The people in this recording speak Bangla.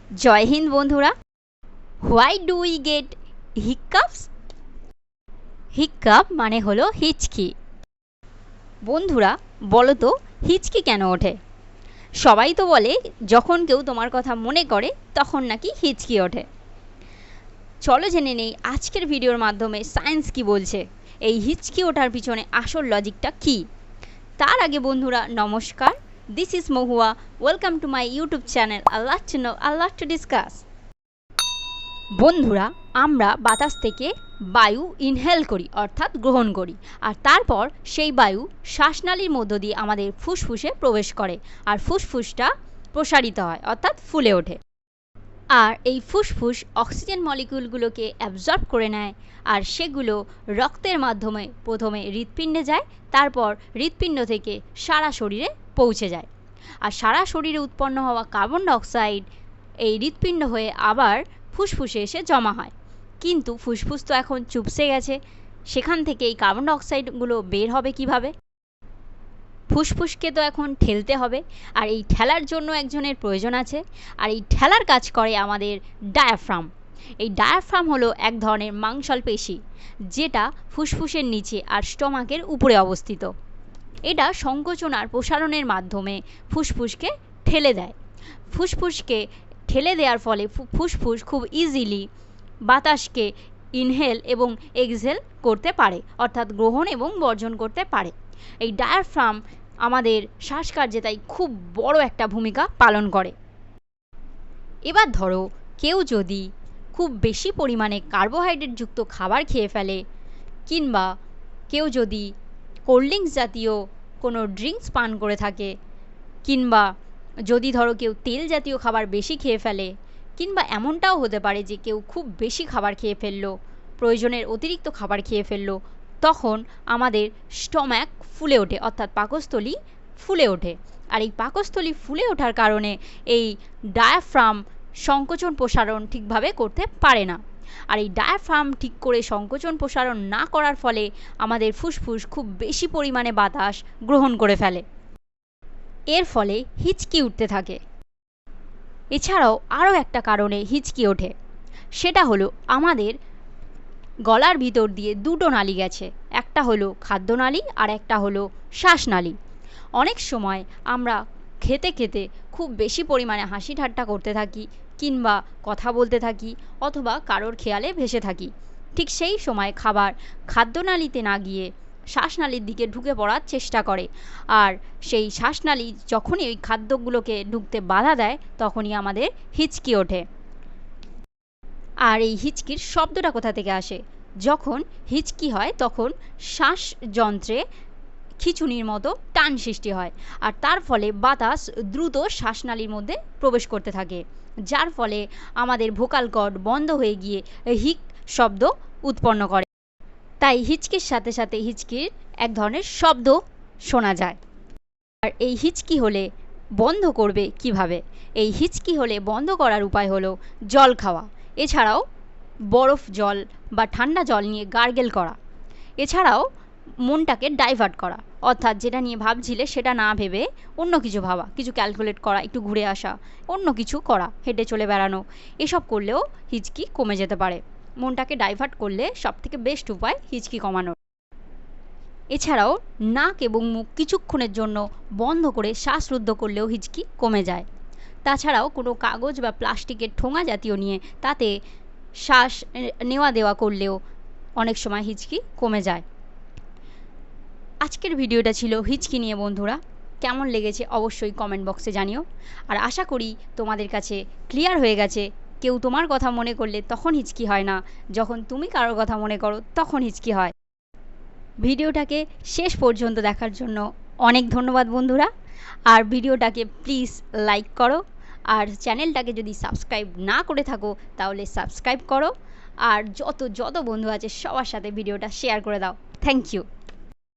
জয় হিন্দ বন্ধুরা। Why do we get hiccups? Hiccup মানে হলো হিচকি। বন্ধুরা বলো তো, হিচকি কেন ওঠে? সবাই তো বলে যখন কেউ তোমার কথা মনে করে তখন নাকি হিচকি ওঠে। চলো জেনে নেই আজকের ভিডিওর মাধ্যমে সায়েন্স কি বলছে, এই হিচকি ওঠার পিছনে আসল লজিকটা কি। তার আগে বন্ধুরা নমস্কার, this is Mahua. Welcome to my YouTube channel Allah to know Allah to discuss. বন্ধুরা, আমরা বাতাস থেকে বায়ু ইনহেল করি অর্থাৎ গ্রহণ করি, আর তারপর সেই বায়ু শ্বাসনালীর মধ্য দিয়ে আমাদের ফুসফুসে প্রবেশ করে, আর ফুসফুসটা প্রসারিত হয় অর্থাৎ ফুলে ওঠে। আর এই ফুসফুস অক্সিজেন মলিকিউলগুলোকে অ্যাবজর্ব করে নেয়, আর সেগুলো রক্তের মাধ্যমে প্রথমে হৃৎপিণ্ডে যায়, তারপর হৃৎপিণ্ড থেকে সারা শরীরে পৌঁছে যায়। আর সারা শরীরে উৎপন্ন হওয়া কার্বন ডাইঅক্সাইড এই হৃৎপিণ্ড হয়ে আবার ফুসফুসে এসে জমা হয়। কিন্তু ফুসফুস তো এখন চুপসে গেছে, সেখান থেকে এই কার্বন ডাইঅক্সাইডগুলো বের হবে কিভাবে? ফুসফুসকে তো এখন ঠেলতে হবে, আর এই ঠেলার জন্য একজনের প্রয়োজন আছে, আর এই ঠেলার কাজ করে আমাদের ডায়াফ্রাম। এই ডায়াফ্রাম হলো এক ধরনের মাংসলপেশি, যেটা ফুসফুসের নিচে আর স্টমাকের উপরে অবস্থিত। এটা সংকোচন আর প্রসারণের মাধ্যমে ফুসফুসকে ঠেলে দেয়। ফুসফুসকে ঠেলে দেওয়ার ফলে ফুসফুস খুব ইজিলি বাতাসকে ইনহেল এবং এক্সহেল করতে পারে, অর্থাৎ গ্রহণ এবং বর্জন করতে পারে। এই ডায়াফ্রাম আমাদের শ্বাসকার্যে তাই খুব বড় একটা ভূমিকা পালন করে। এবার ধরো কেউ যদি খুব বেশি পরিমাণে কার্বোহাইড্রেটযুক্ত খাবার খেয়ে ফেলে, কিংবা কেউ যদি কোল্ড ড্রিঙ্কস জাতীয় কোনো ড্রিঙ্কস পান করে থাকে, কিংবা যদি ধরো কেউ তেল জাতীয় খাবার বেশি খেয়ে ফেলে, কিংবা এমনটাও হতে পারে যে কেউ খুব বেশি খাবার খেয়ে ফেললো, প্রয়োজনের অতিরিক্ত খাবার খেয়ে ফেললো, তখন আমাদের স্টম্যাক ফুলে ওঠে অর্থাৎ পাকস্থলী ফুলে ওঠে। আর এই পাকস্থলী ফুলে ওঠার কারণে এই ডায়াফ্রাম সংকোচন প্রসারণ ঠিকভাবে করতে পারে না। আর এই ডায়াফ্রাম ঠিক করে সংকোচন প্রসারণ না করার ফলে আমাদের ফুসফুস খুব বেশি পরিমাণে বাতাস গ্রহণ করে ফেলে। এর ফলে হিচকি উঠতে থাকে। এছাড়াও আরও একটা কারণে হিচকি ওঠে, সেটা হলো আমাদের গলার ভিতর দিয়ে দুটো নালি গেছে, একটা হলো খাদ্যনালী আর একটা হলো শ্বাসনালী। অনেক সময় আমরা খেতে খেতে খুব বেশি পরিমাণে হাসি ঠাট্টা করতে থাকি, কিংবা কথা বলতে থাকি, অথবা কারোর খেয়ালে ভেসে থাকি। ঠিক সেই সময় খাবার খাদ্যনালীতে না গিয়ে শ্বাসনালীর দিকে ঢুকে পড়ার চেষ্টা করে, আর সেই শ্বাসনালী যখনই ওই খাদ্যগুলোকে ঢুকতে বাধা দেয় তখনই আমাদের হিচকি ওঠে। আর এই হিচকির শব্দটা কোথা থেকে আসে? যখন হিচকি হয় তখন শ্বাসযন্ত্রে খিঁচুনির মতো টান সৃষ্টি হয়, আর তার ফলে বাতাস দ্রুত শ্বাসনালীর মধ্যে প্রবেশ করতে থাকে, যার ফলে আমাদের ভোকাল কর্ড বন্ধ হয়ে গিয়ে হিক শব্দ উৎপন্ন করে। তাই হিচকির সাথে সাথে হিচকির এক ধরনের শব্দ শোনা যায়। আর এই হিচকি হলে বন্ধ করবে কিভাবে? এই হিচকি হলে বন্ধ করার উপায় হলো জল খাওয়া, এছাড়াও বরফ জল বা ঠান্ডা জল নিয়ে গার্গেল করা, এছাড়াও মনটাকে ডাইভার্ট করা, অর্থাৎ যেটা নিয়ে ভাবছিলে সেটা না ভেবে অন্য কিছু ভাবা, কিছু ক্যালকুলেট করা, একটু ঘুরে আসা, অন্য কিছু করা, হেঁটে চলে বেড়ানো, এসব করলেও হিচকি কমে যেতে পারে। মনটাকে ডাইভার্ট করলে সবথেকে বেস্ট উপায় হিচকি কমানোর। এছাড়াও নাক এবং মুখ কিছুক্ষণের জন্য বন্ধ করে শ্বাসরুদ্ধ করলেও হিচকি কমে যায়। তাছাড়াও কোনো কাগজ বা প্লাস্টিকের ঠোঙা জাতীয় নিয়ে তাতে শ্বাস নেওয়া দেওয়া করলেও অনেক সময় হিচকি কমে যায়। আজকের ভিডিওটা ছিল হিচকি নিয়ে। বন্ধুরা, কেমন লেগেছে অবশ্যই কমেন্ট বক্সে জানিও। আর আশা করি তোমাদের কাছে ক্লিয়ার হয়ে গেছে, কেউ তোমার কথা মনে করলে তখন হিচকি হয় না, যখন তুমি কারোর কথা মনে করো তখন হিচকি হয়। ভিডিওটাকে শেষ পর্যন্ত দেখার জন্য অনেক ধন্যবাদ বন্ধুরা। আর ভিডিওটাকে প্লিজ লাইক করো, আর চ্যানেলটাকে যদি সাবস্ক্রাইব না করে থাকো তাহলে সাবস্ক্রাইব করো, আর যত বন্ধু আছে সবার সাথে ভিডিওটা শেয়ার করে দাও। Thank you.